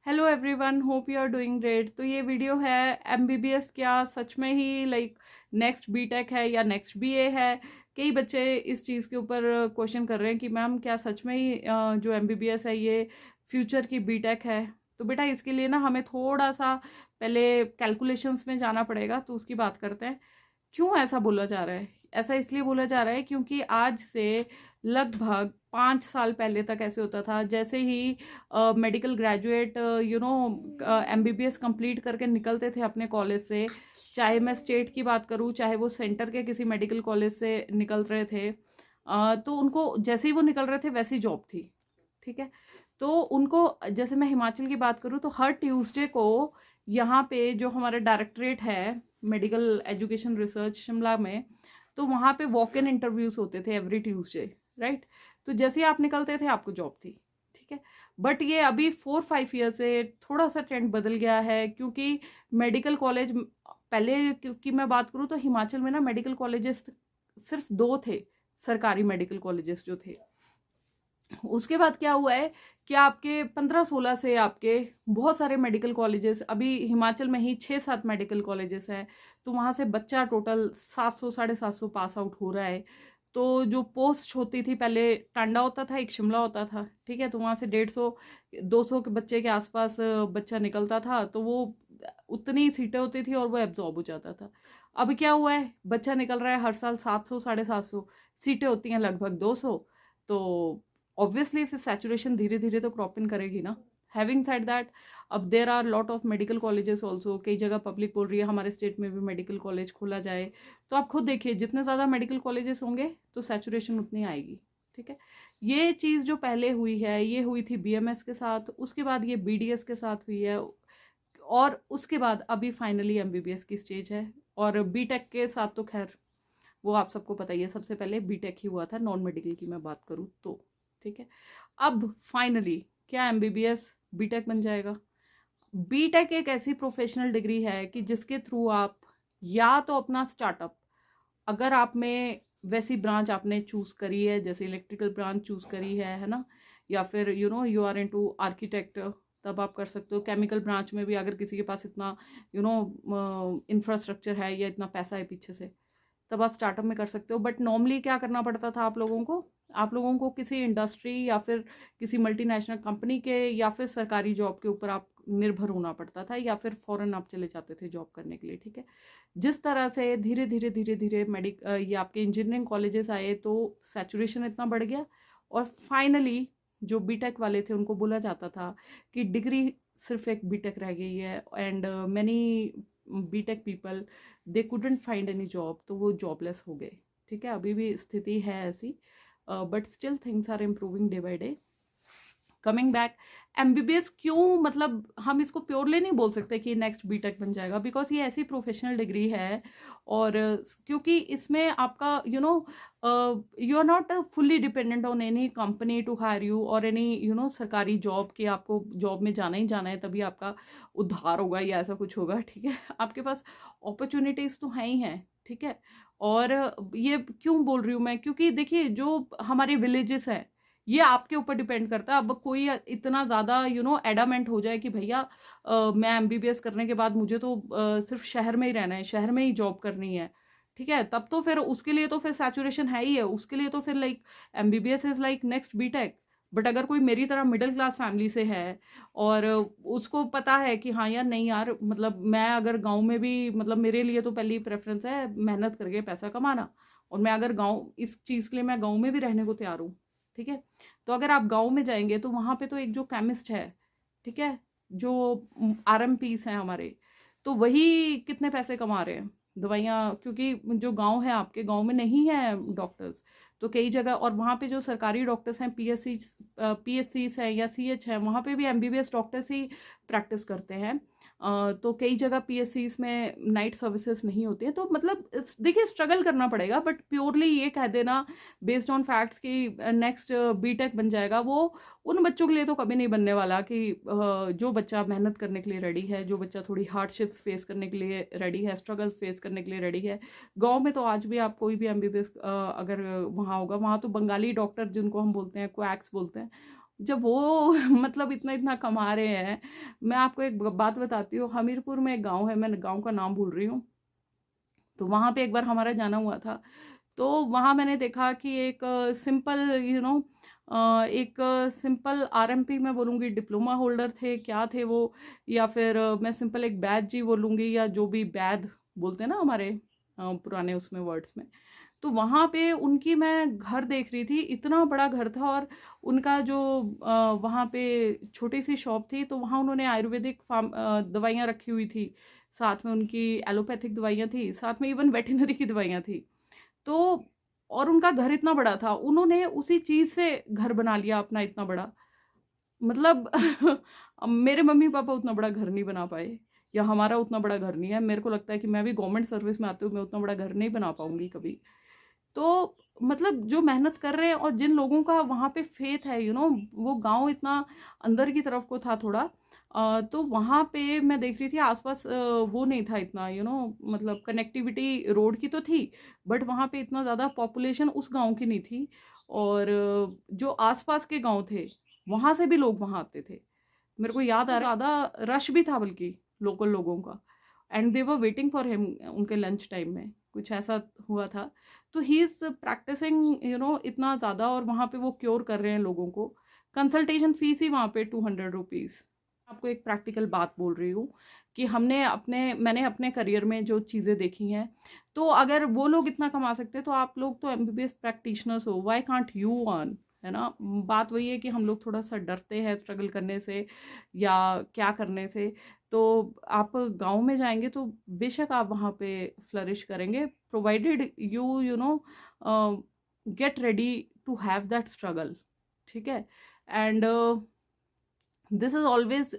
Hello everyone, hope you are doing great. तो ये video है एमबीबीएस क्या सच में ही नेक्स्ट बीटेक है या नेक्स्ट बीए है। कई बच्चे इस चीज़ के ऊपर क्वेश्चन कर रहे हैं कि मैम क्या सच में ही जो एमबीबीएस है ये फ्यूचर की बीटेक है। तो बेटा इसके लिए ना हमें थोड़ा सा पहले कैलकुलेशंस में जाना पड़ेगा, तो उसकी बात करते हैं। क्यों ऐसा बोला जा रहा है? ऐसा इसलिए बोला जा रहा है क्योंकि आज से लगभग 5 साल पहले तक ऐसे होता था, जैसे ही मेडिकल ग्रेजुएट एमबीबीएस कंप्लीट करके निकलते थे अपने कॉलेज से, चाहे मैं स्टेट की बात करूं चाहे वो सेंटर के किसी मेडिकल कॉलेज से निकल रहे थे, तो उनको जैसे ही वो निकल रहे थे वैसी जॉब थी। ठीक है, तो उनको जैसे मैं हिमाचल की बात करूं तो हर ट्यूसडे को यहाँ पे जो हमारा डायरेक्टरेट है मेडिकल एजुकेशन रिसर्च शिमला में, तो वहाँ पे वॉक इन इंटरव्यूज होते थे एवरी ट्यूसडे, राइट। तो जैसे ही आप निकलते थे आपको जॉब थी। ठीक है, बट ये अभी 4-5 ईयर से थोड़ा सा ट्रेंड बदल गया है, क्योंकि मेडिकल कॉलेज पहले की मैं बात करूँ तो हिमाचल में ना मेडिकल कॉलेजेस सिर्फ 2 थे, सरकारी मेडिकल कॉलेजेस जो थे। उसके बाद क्या हुआ है कि आपके 15-16 से आपके बहुत सारे मेडिकल कॉलेजेस, अभी हिमाचल में ही 6-7 मेडिकल कॉलेजेस हैं, तो वहाँ से बच्चा टोटल 700 750 पास आउट हो रहा है। तो जो पोस्ट होती थी पहले, टांडा होता था, एक शिमला होता था, ठीक है, तो वहाँ से 150-200 के बच्चे के आसपास बच्चा निकलता था, तो वो उतनी सीटें होती थी और वो एब्जॉर्ब हो जाता था। अब क्या हुआ है, बच्चा निकल रहा है हर साल 700 750, सीटें होती हैं लगभग 200, तो ऑब्वियसली फिर सैचुरेशन धीरे धीरे तो क्रॉप इन करेगी ना। हैविंग सेड दैट, अब there are lot of medical colleges also, कई जगह पब्लिक बोल रही है हमारे स्टेट में भी मेडिकल कॉलेज खोला जाए। तो आप खुद देखिए, जितने ज़्यादा मेडिकल कॉलेजेस होंगे तो सैचुरेशन उतनी आएगी। ठीक है, ये चीज़ जो पहले हुई है ये हुई थी बीएमएस के साथ, उसके बाद ये बीडीएस के साथ हुई है, और उसके बाद अभी फाइनली एमबीबीएस की स्टेज है। और बीटेक के साथ तो खैर वो आप सबको पता ही है, सबसे पहले बीटेक ही हुआ था, नॉन मेडिकल की मैं बात करूँ तो। ठीक है, अब फाइनली क्या एमबीबीएस बीटेक बन जाएगा? बीटेक एक ऐसी प्रोफेशनल डिग्री है कि जिसके थ्रू आप या तो अपना स्टार्टअप, अगर आप में वैसी ब्रांच आपने चूज करी है, जैसे इलेक्ट्रिकल ब्रांच चूज करी है ना, या फिर यू आर इनटू आर्किटेक्ट, तब आप कर सकते हो। केमिकल ब्रांच में भी अगर किसी के पास इतना इंफ्रास्ट्रक्चर है या इतना पैसा है पीछे से, तब आप स्टार्टअप में कर सकते हो। बट नॉर्मली क्या करना पड़ता था आप लोगों को किसी इंडस्ट्री या फिर किसी मल्टीनेशनल कंपनी के या फिर सरकारी जॉब के ऊपर आप निर्भर होना पड़ता था, या फिर फॉरेन आप चले जाते थे जॉब करने के लिए। ठीक है, जिस तरह से धीरे धीरे धीरे धीरे ये आपके इंजीनियरिंग कॉलेजेस आए तो सैचुरेशन इतना बढ़ गया, और फाइनली जो बीटेक वाले थे उनको बोला जाता था कि डिग्री सिर्फ एक बीटेक रह गई है, and many BTech people they couldn't find any job, तो वो जॉबलेस हो गए। ठीक है, अभी भी स्थिति है ऐसी, but still things are improving day by day. Coming back, MBBS क्यों, मतलब हम इसको प्योरली नहीं बोल सकते कि नेक्स्ट बीटेक बन जाएगा, बिकॉज ये ऐसी प्रोफेशनल डिग्री है, और क्योंकि इसमें आपका you are not fully dependent on any company to hire you, और एनी सरकारी जॉब के आपको जॉब में जाना ही जाना है तभी आपका उद्धार होगा या ऐसा कुछ होगा। ठीक है, आपके पास अपॉर्चुनिटीज तो हैं ही हैं। ठीक है, और ये क्यों बोल रही हूँ मैं, क्योंकि देखिए जो हमारे विलेजेस हैं ये आपके ऊपर डिपेंड करता है। अब कोई इतना ज़्यादा एडामेंट हो जाए कि भैया मैं एमबीबीएस करने के बाद मुझे तो सिर्फ शहर में ही रहना है, शहर में ही जॉब करनी है, ठीक है, तब तो फिर उसके लिए तो फिर सैचुरेशन है ही है, उसके लिए तो फिर MBBS is next BTech. But अगर कोई मेरी तरह मिडिल क्लास फैमिली से है और उसको पता है कि हाँ यार, नहीं यार, मतलब मैं अगर गांव में भी, मतलब मेरे लिए तो पहली प्रेफरेंस है मेहनत करके पैसा कमाना, और मैं अगर गांव, इस चीज़ के लिए मैं गांव में भी रहने को तैयार हूँ। ठीक है, तो अगर आप गांव में जाएंगे तो वहां पे तो एक जो केमिस्ट है, ठीक है, जो आरएमपीस हैं हमारे, तो वही कितने पैसे कमा रहे हैं दवाइयाँ, क्योंकि जो गांव है आपके गांव में नहीं है डॉक्टर्स, तो कई जगह, और वहाँ पे जो सरकारी डॉक्टर्स हैं, पीएससी हैं या सीएच हैं, वहाँ पे भी एमबीबीएस डॉक्टर्स ही प्रैक्टिस करते हैं। तो कई जगह पीएससीज में नाइट सर्विसेज नहीं होती हैं, तो मतलब देखिए स्ट्रगल करना पड़ेगा, बट प्योरली ये कह देना बेस्ड ऑन फैक्ट्स कि नेक्स्ट बीटेक बन जाएगा, वो उन बच्चों के लिए तो कभी नहीं बनने वाला कि जो बच्चा मेहनत करने के लिए रेडी है, जो बच्चा थोड़ी हार्डशिप फेस करने के लिए रेडी है, स्ट्रगल फेस करने के लिए रेडी है। गांव में तो आज भी आप कोई भी एमबीबीएस अगर वहाँ होगा, वहाँ तो बंगाली डॉक्टर जिनको हम बोलते हैं, क्वैक्स बोलते हैं, जब वो मतलब इतना इतना कमा रहे हैं। मैं आपको एक बात बताती हूँ, हमीरपुर में एक गांव है, मैं गांव का नाम भूल रही हूँ, तो वहां पे एक बार हमारा जाना हुआ था। तो वहां मैंने देखा कि एक सिंपल एक सिंपल आरएमपी मैं बोलूँगी, डिप्लोमा होल्डर थे, क्या थे वो, या फिर मैं सिंपल एक बैच जी बोलूँगी, या जो भी बैद बोलते हैं ना हमारे पुराने उसमें वर्ड्स में। तो वहाँ पे उनकी मैं घर देख रही थी, इतना बड़ा घर था, और उनका जो वहाँ पे छोटी सी शॉप थी, तो वहाँ उन्होंने आयुर्वेदिक दवाइयाँ रखी हुई थी, साथ में उनकी एलोपैथिक दवाइयाँ थी, साथ में इवन वेटिनरी की दवाइयाँ थी। तो और उनका घर इतना बड़ा था, उन्होंने उसी चीज से घर बना लिया अपना इतना बड़ा, मतलब मेरे मम्मी पापा उतना बड़ा घर नहीं बना पाए, या हमारा उतना बड़ा घर नहीं है। मेरे को लगता है कि मैं भी गवर्नमेंट सर्विस में आती हूँ, मैं उतना बड़ा घर नहीं बना पाऊंगी कभी। तो मतलब जो मेहनत कर रहे हैं, और जिन लोगों का वहाँ पे फेथ है, वो गांव इतना अंदर की तरफ को था थोड़ा, तो वहाँ पे मैं देख रही थी आसपास वो नहीं था इतना, मतलब कनेक्टिविटी रोड की तो थी, बट वहाँ पे इतना ज़्यादा पॉपुलेशन उस गांव की नहीं थी। और जो आसपास के गांव थे, वहाँ से भी लोग वहाँ आते थे। मेरे को याद आ रहा है, ज़्यादा रश भी था बल्कि लोकल लोगों का, and they were waiting for him उनके लंच टाइम में, कुछ ऐसा हुआ था। तो ही इज प्रैक्टिसिंग इतना ज़्यादा, और वहाँ पे वो क्योर कर रहे हैं लोगों को। कंसल्टेशन फीस ही वहाँ पे 200 रुपीज़। आपको एक प्रैक्टिकल बात बोल रही हूँ कि मैंने अपने करियर में जो चीज़ें देखी हैं, तो अगर वो लोग इतना कमा सकते हैं, तो आप लोग तो एमबीबीएस प्रैक्टिशनर्स हो, व्हाई कांट यू अर्न, है ना। बात वही है कि हम लोग थोड़ा सा डरते हैं स्ट्रगल करने से या क्या करने से। तो आप गांव में जाएंगे तो बेशक आप वहाँ पे फ्लरिश करेंगे, provided you know get ready to have that struggle, ठीक है। एंड दिस इज ऑलवेज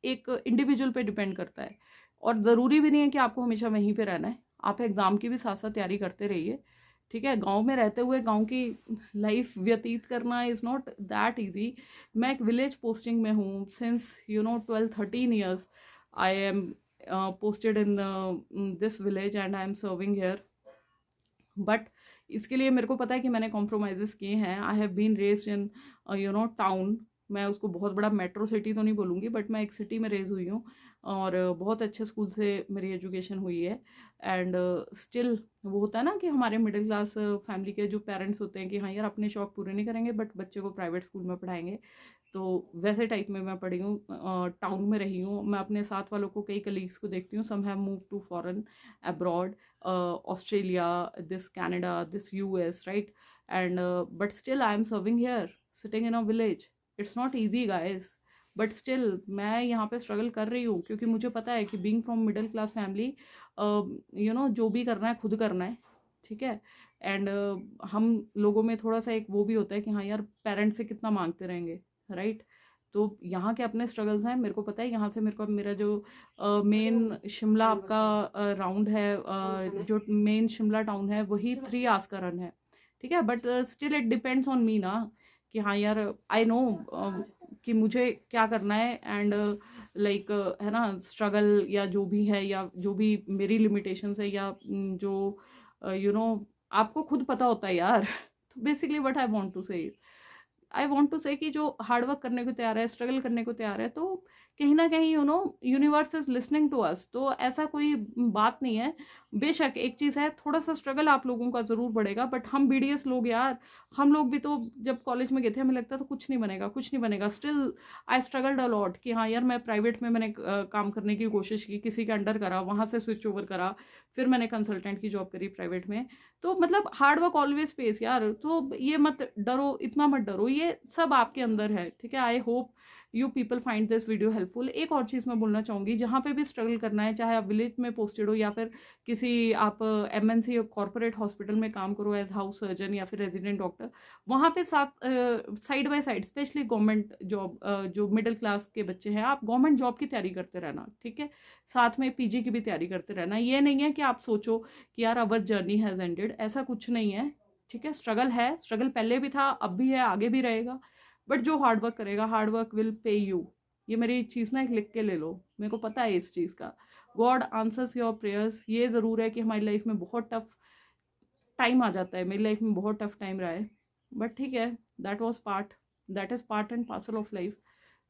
एक इंडिविजुअल पे डिपेंड करता है, और ज़रूरी भी नहीं है कि आपको हमेशा वहीं पे रहना है। आप एग्ज़ाम की भी साथ साथ तैयारी करते रहिए, ठीक है। गांव में रहते हुए गांव की लाइफ व्यतीत करना इज़ नॉट दैट इजी। मैं एक विलेज पोस्टिंग में हूँ since 12-13 years। I am posted in this village and I am serving here, but इसके लिए मेरे को पता है कि मैंने कॉम्प्रोमाइज़ेस किए हैं। I have been raised in town. मैं उसको बहुत बड़ा मेट्रो सिटी तो नहीं बोलूँगी, बट मैं एक सिटी में रेज हुई हूँ, और बहुत अच्छे स्कूल से मेरी एजुकेशन हुई है। एंड स्टिल वो होता है ना कि हमारे मिडिल क्लास फैमिली के जो पेरेंट्स होते हैं कि हाँ यार अपने शौक पूरे नहीं करेंगे बट बच्चे को प्राइवेट स्कूल में पढ़ाएंगे। तो वैसे टाइप में मैं पढ़ी हूँ, टाउन में रही हूँ। मैं अपने साथ वालों को, कई कलीग्स को देखती हूँ, some have move to foreign abroad, Australia, this Canada, this US, right? And but still I am serving here, sitting in a village. It's not easy, guys. But still मैं यहाँ पे स्ट्रगल कर रही हूँ, क्योंकि मुझे पता है कि being from middle class family, जो भी करना है खुद करना है, ठीक है। एंड हम लोगों में थोड़ा सा एक वो भी होता है कि हाँ यार पेरेंट्स से कितना मांगते रहेंगे, राइट। तो यहाँ के अपने स्ट्रगल्स हैं, मेरे को पता है। यहाँ से मेरा जो मेन शिमला आपका राउंड है, जो मेन शिमला टाउन है, वही 3 आवर्स का रन है, ठीक है। But still it depends on me ना, कि हाँ यार आई नो कि मुझे क्या करना है। एंड लाइक है ना, स्ट्रगल या जो भी है, या जो भी मेरी लिमिटेशंस है, या जो आपको खुद पता होता है यार। तो basically what I want to say कि जो हार्डवर्क करने को तैयार है, स्ट्रगल करने को तैयार है, तो कहीं ना कहीं universe is listening to us. तो ऐसा कोई बात नहीं है। बेशक एक चीज़ है, थोड़ा सा स्ट्रगल आप लोगों का ज़रूर बढ़ेगा, बट हम बीडीएस लोग यार, हम लोग भी तो जब कॉलेज में गए थे हमें लगता था कुछ नहीं बनेगा, कुछ नहीं बनेगा। Still I struggled a lot कि हाँ यार मैं प्राइवेट में मैंने काम करने की कोशिश की, किसी के अंडर करा, वहाँ से स्विच ओवर करा, फिर मैंने कंसल्टेंट की जॉब करी प्राइवेट में। तो मतलब हार्ड वर्क ऑलवेज पेस यार। तो ये मत डरो, इतना मत डरो, ये सब आपके अंदर है, ठीक है। I hope you people find this video helpful. एक और चीज़ मैं बोलना चाहूँगी, जहाँ पे भी स्ट्रगल करना है, चाहे आप विलेज में पोस्टेड हो या फिर किसी आप एमएनसी कॉर्पोरेट हॉस्पिटल में काम करो एज हाउस सर्जन या फिर रेजिडेंट डॉक्टर, वहाँ पे साथ side by side, specially government job, जो मिडिल क्लास के बच्चे हैं, आप गवर्नमेंट जॉब की तैयारी करते रहना, ठीक है। साथ में पीजी की भी तैयारी करते रहना। ये नहीं है कि आप सोचो कि यार अवर जर्नी हैज़ एंडेड, ऐसा कुछ नहीं है, ठीक है। स्ट्रगल है, स्ट्रगल पहले भी था, अब भी है, आगे भी रहेगा, बट जो हार्ड वर्क करेगा, hard work will pay you. ये मेरी चीज़ ना एक लिख के ले लो, मेरे को पता है इस चीज़ का। God answers your prayers. ये ज़रूर है कि हमारी लाइफ में बहुत टफ टाइम आ जाता है, मेरी लाइफ में बहुत टफ टाइम रहा है, बट ठीक है, that was part. that is part and parcel of life.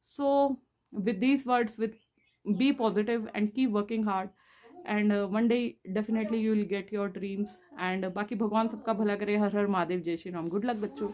So with these words, with be positive and keep working hard, and one day definitely you will get your dreams. And बाकी भगवान सबका भला करे. हर हर महादेव, जय Shri Ram. Good luck बच्चों.